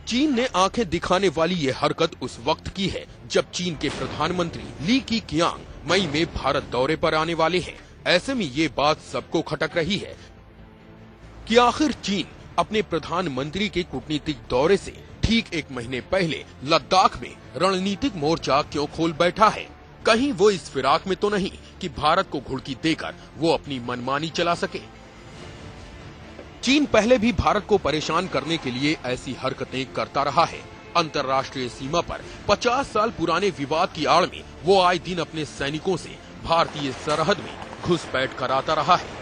चीन ने आंखें दिखाने वाली ये हरकत उस वक्त की है जब चीन के प्रधानमंत्री ली कीqiang मई में भारत दौरे पर आने वाले हैं। ऐसे में ये बात सबको खटक रही है कि आखिर चीन अपने प्रधानमंत्री के कूटनीतिक दौरे से ठीक एक महीने पहले लद्दाख में रणनीतिक मोर्चा क्यों खोल बैठा है। कहीं वो इस फिराक में तो नहीं कि भारत को घुड़की देकर वो अपनी मनमानी चला सके। चीन पहले भी भारत को परेशान करने के लिए ऐसी हरकतें करता रहा है। अंतर्राष्ट्रीय सीमा पर 50 साल पुराने विवाद की आड़ में वो आए दिन अपने सैनिकों से भारतीय सरहद में घुसपैठ कराता रहा है।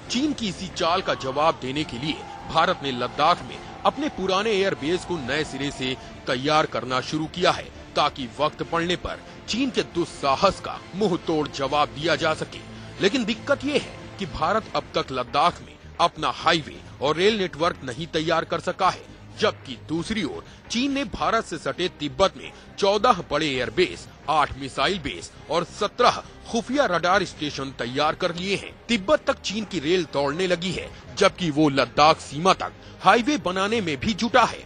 चीन की इसी चाल का जवाब देने के लिए भारत ने लद्दाख में अपने पुराने एयरबेस को नए सिरे से तैयार करना शुरू किया है ताकि वक्त पड़ने पर चीन के दुस्साहस का मुंह तोड़ जवाब दिया जा सके। लेकिन दिक्कत ये है कि भारत अब तक लद्दाख में अपना हाईवे और रेल नेटवर्क नहीं तैयार कर सका है, जबकि दूसरी ओर चीन ने भारत से सटे तिब्बत में 14 बड़े एयरबेस, 8 मिसाइल बेस और 17 खुफिया रडार स्टेशन तैयार कर लिए हैं। तिब्बत तक चीन की रेल दौड़ने लगी है, जबकि वो लद्दाख सीमा तक हाईवे बनाने में भी जुटा है।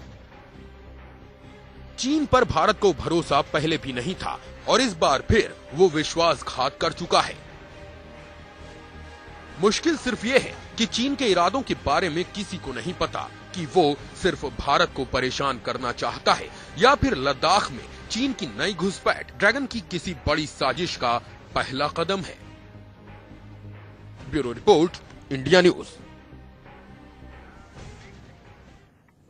चीन पर भारत को भरोसा पहले भी नहीं था और इस बार फिर वो विश्वासघात कर चुका है। मुश्किल सिर्फ ये है कि चीन के इरादों के बारे में किसी को नहीं पता कि वो सिर्फ भारत को परेशान करना चाहता है या फिर लद्दाख में चीन की नई घुसपैठ ड्रैगन की किसी बड़ी साजिश का पहला कदम है। Bureau report, India news.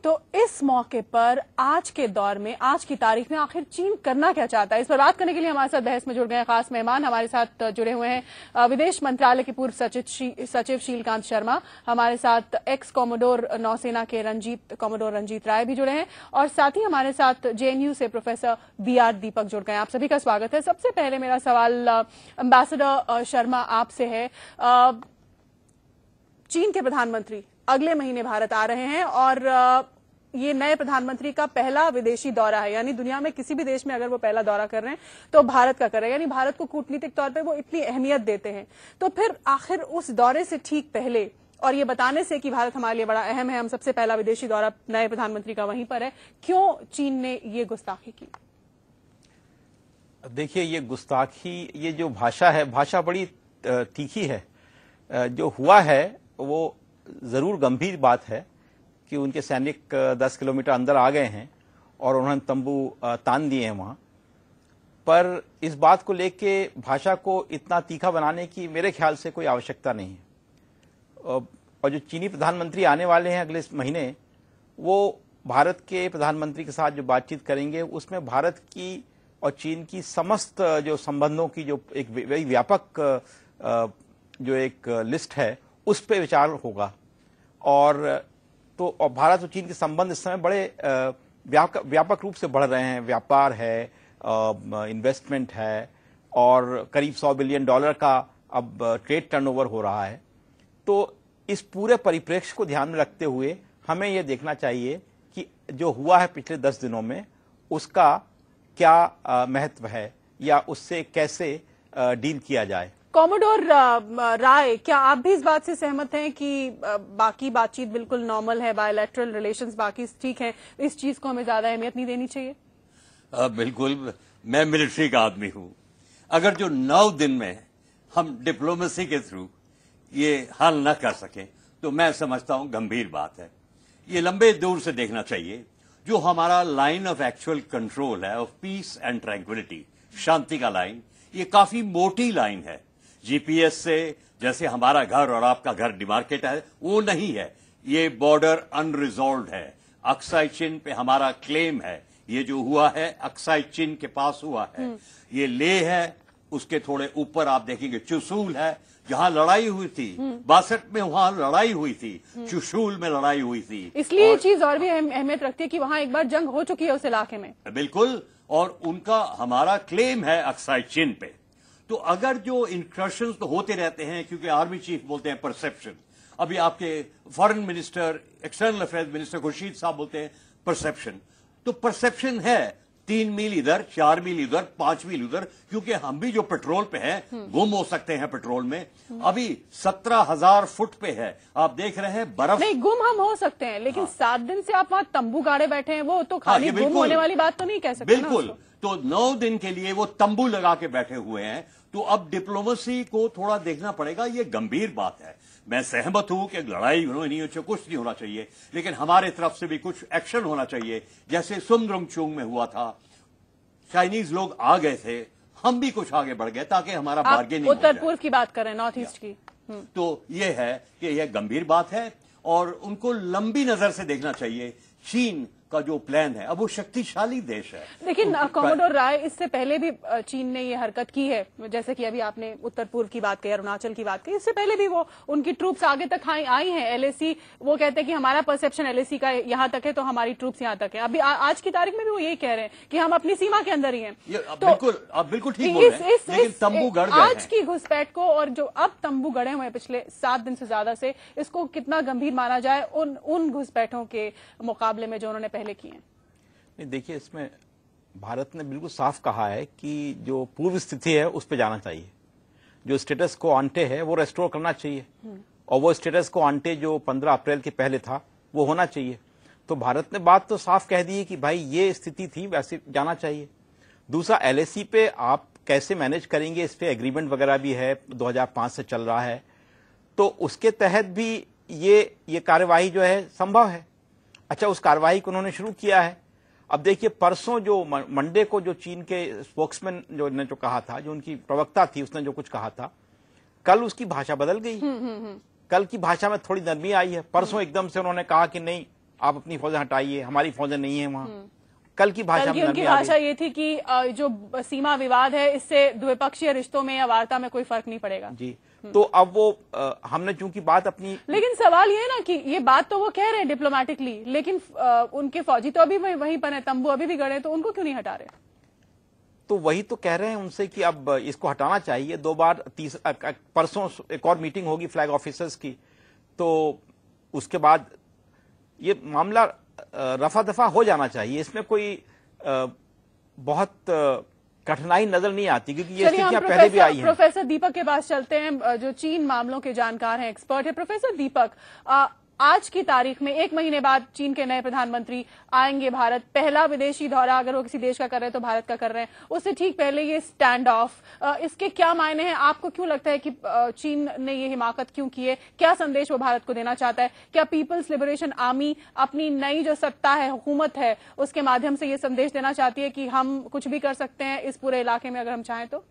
तो इस मौके पर आज के दौर में, आज की तारीख में आखिर चीन करना क्या चाहता है, इस पर बात करने के लिए हमारे साथ बहस में जुड़ गए खास मेहमान। हमारे साथ जुड़े हुए हैं विदेश मंत्रालय के पूर्व सचिव शीलकांत शर्मा, हमारे साथ एक्स कॉमोडोर नौसेना के कॉमोडोर रंजीत राय भी जुड़े हैं और साथ ही हमारे साथ जेएनयू से प्रोफेसर बीआर दीपक जुड़ गए। आप सभी का स्वागत है। सबसे पहले मेरा सवाल एम्बेसडर शर्मा आपसे है। चीन के प्रधानमंत्री अगले महीने भारत आ रहे हैं और ये नए प्रधानमंत्री का पहला विदेशी दौरा है, यानी दुनिया में किसी भी देश में अगर वो पहला दौरा कर रहे हैं तो भारत का कर रहे हैं, यानी भारत को कूटनीतिक तौर पे वो इतनी अहमियत देते हैं। तो फिर आखिर उस दौरे से ठीक पहले और ये बताने से कि भारत हमारे लिए बड़ा अहम है, हम सबसे पहला विदेशी दौरा नए प्रधानमंत्री का वहीं पर है, क्यों चीन ने ये गुस्ताखी की? देखिए, ये गुस्ताखी, ये जो भाषा है, भाषा बड़ी तीखी है। जो हुआ है वो जरूर गंभीर बात है कि उनके सैनिक 10 किलोमीटर अंदर आ गए हैं और उन्होंने तंबू तान दिए हैं वहां पर। इस बात को लेके भाषा को इतना तीखा बनाने की मेरे ख्याल से कोई आवश्यकता नहीं है। और जो चीनी प्रधानमंत्री आने वाले हैं अगले महीने, वो भारत के प्रधानमंत्री के साथ जो बातचीत करेंगे उसमें भारत की और चीन की समस्त जो संबंधों की जो एक बड़ी व्यापक जो एक लिस्ट है उस पर विचार होगा। और भारत और चीन के संबंध इस समय बड़े व्यापक रूप से बढ़ रहे हैं। व्यापार है, इन्वेस्टमेंट है और करीब $100 बिलियन का अब ट्रेड टर्नओवर हो रहा है। तो इस पूरे परिप्रेक्ष्य को ध्यान में रखते हुए हमें यह देखना चाहिए कि जो हुआ है पिछले 10 दिनों में उसका क्या महत्व है या उससे कैसे डील किया जाए। कॉमोडोर राय, क्या आप भी इस बात से सहमत हैं कि बाकी बातचीत बिल्कुल नॉर्मल है, बायलैटरल रिलेशंस बाकी ठीक है, इस चीज को हमें ज्यादा अहमियत नहीं देनी चाहिए? बिल्कुल, मैं मिलिट्री का आदमी हूं। अगर जो 9 दिन में हम डिप्लोमेसी के थ्रू ये हल न कर सकें तो मैं समझता हूं गंभीर बात है। ये लंबे दूर से देखना चाहिए। जो हमारा लाइन ऑफ एक्चुअल कंट्रोल है, ऑफ पीस एंड ट्रैंक्विलिटी, शांति का लाइन, ये काफी मोटी लाइन है। जीपीएस से जैसे हमारा घर और आपका घर डिमार्केट है, वो नहीं है। ये बॉर्डर अनरिजॉल्व्ड है। अक्साई चिन पे हमारा क्लेम है। ये जो हुआ है अक्साई चिन के पास हुआ है। ये लेह है, उसके थोड़े ऊपर आप देखेंगे चुशूल है, जहां लड़ाई हुई थी 62 में, वहां लड़ाई हुई थी, चुशूल में लड़ाई हुई थी। इसलिए ये चीज और भी अहमियत रखती है कि वहां एक बार जंग हो चुकी है उस इलाके में। बिल्कुल, और उनका हमारा क्लेम है अक्साई चिन पे। तो अगर जो इंक्रेशन तो होते रहते हैं, क्योंकि आर्मी चीफ बोलते हैं परसेप्शन, अभी आपके foreign minister, external affairs minister Khurshid साहब बोलते हैं परसेप्शन, तो परसेप्शन है 3 मील इधर, 4 मील इधर, 5 मील उधर, क्योंकि हम भी जो पेट्रोल पे हैं गुम हो सकते हैं पेट्रोल में। अभी 17,000 फुट पे है, आप देख रहे हैं बर्फ। नहीं, गुम हम हो सकते हैं, लेकिन 7 दिन से आप वहां तंबू गाड़े बैठे हैं, वो तो खाली ये गुम बिल्कुल- होने वाली बात तो नहीं कह सकते ना बिल्कुल। उसको। तो 9 दिन के लिए वो तंबू लगा के बैठे हुए हैं, तो अब डिप्लोमेसी को थोड़ा देखना पड़ेगा। ये गंभीर बात है। मैं सहमत हूं कि लड़ाई नहीं हो, कुछ नहीं होना चाहिए, लेकिन हमारे तरफ से भी कुछ एक्शन होना चाहिए, जैसे सुमद्रुंगचुंग में हुआ था। चाइनीज लोग आ गए थे, हम भी कुछ आगे बढ़ गए ताकि हमारा आप बार्गेनिंग उत्तर पूर्व की बात करें, नॉर्थ ईस्ट की। तो ये है कि यह गंभीर बात है और उनको लंबी नजर से देखना चाहिए। चीन का जो प्लान है, अब वो शक्तिशाली देश है। लेकिन कॉमोडोर राय, इससे पहले भी चीन ने ये हरकत की है, जैसे कि अभी आपने उत्तर पूर्व की बात कही, अरुणाचल की बात कही, इससे पहले भी वो उनकी ट्रूप्स आगे तक आई हैं। एलएसी, वो कहते हैं कि हमारा परसेप्शन एलएसी का यहां तक है तो हमारी ट्रूप्स यहां तक है। अभी आज की तारीख में भी वो यही कह रहे हैं कि हम अपनी सीमा के अंदर ही हैं। बिल्कुल, आप बिल्कुल ठीक बोल रहे हैं, लेकिन तंबू गड़ गए आज की घुसपैठ को और जो अब तंबू गड़े हुए हैं पिछले 7 दिन से ज्यादा से, इसको कितना गंभीर माना जाए उन घुसपैठों के मुकाबले में जो उन्होंने पहले किए हैं? नहीं, देखिए, इसमें भारत ने बिल्कुल साफ कहा है कि जो पूर्व स्थिति है उस पर जाना चाहिए। जो स्टेटस को आंटे है वो रेस्टोर करना चाहिए, और वो स्टेटस को आंटे जो 15 अप्रैल के पहले था वो होना चाहिए। तो भारत ने बात तो साफ कह दी है कि भाई ये स्थिति थी, वैसे जाना चाहिए। दूसरा, एलएसी पे आप कैसे मैनेज करेंगे, इस पे एग्रीमेंट वगैरह भी है, 2005 से चल रहा है, तो उसके तहत भी ये कार्यवाही जो है संभव है। अच्छा, उस कार्यवाही को उन्होंने शुरू किया है। अब देखिए, परसों जो मंडे को जो चीन के स्पोक्समैन ने जो कहा था, जो उनकी प्रवक्ता थी, उसने जो कुछ कहा था, कल उसकी भाषा बदल गई। कल की भाषा में थोड़ी नरमी आई है। परसों एकदम से उन्होंने कहा कि नहीं, आप अपनी फौजें हटाइए, हमारी फौजें नहीं है वहां। कल की भाषा में उनकी भाषा ये थी कि जो सीमा विवाद है, इससे द्विपक्षीय रिश्तों में या वार्ता में कोई फर्क नहीं पड़ेगा जी। तो अब वो हमने चूंकि बात अपनी, लेकिन सवाल ये है ना कि ये बात तो वो कह रहे हैं डिप्लोमेटिकली, लेकिन उनके फौजी तो अभी वहीं पर है, तंबू अभी भी गड़े, तो उनको क्यों नहीं हटा रहे? तो वही तो कह रहे हैं उनसे कि अब इसको हटाना चाहिए। 2 बार, परसों एक और मीटिंग होगी फ्लैग ऑफिसर्स की, तो उसके बाद ये मामला रफा दफा हो जाना चाहिए। इसमें कोई बहुत कठिनाई नजर नहीं आती, क्योंकि ये स्थितियां पहले भी आई हैं। प्रोफेसर दीपक के पास चलते हैं, जो चीन मामलों के जानकार हैं, एक्सपर्ट है। प्रोफेसर दीपक, आज की तारीख में 1 महीने बाद चीन के नए प्रधानमंत्री आएंगे भारत। पहला विदेशी दौरा अगर वो किसी देश का कर रहे हैं तो भारत का कर रहे हैं। उससे ठीक पहले ये स्टैंड ऑफ, इसके क्या मायने हैं? आपको क्यों लगता है कि चीन ने ये हिमाकत क्यों की है? क्या संदेश वो भारत को देना चाहता है? क्या पीपल्स लिबरेशन आर्मी अपनी नई जो सत्ता है, हुकूमत है, उसके माध्यम से ये संदेश देना चाहती है कि हम कुछ भी कर सकते हैं इस पूरे इलाके में अगर हम चाहें तो?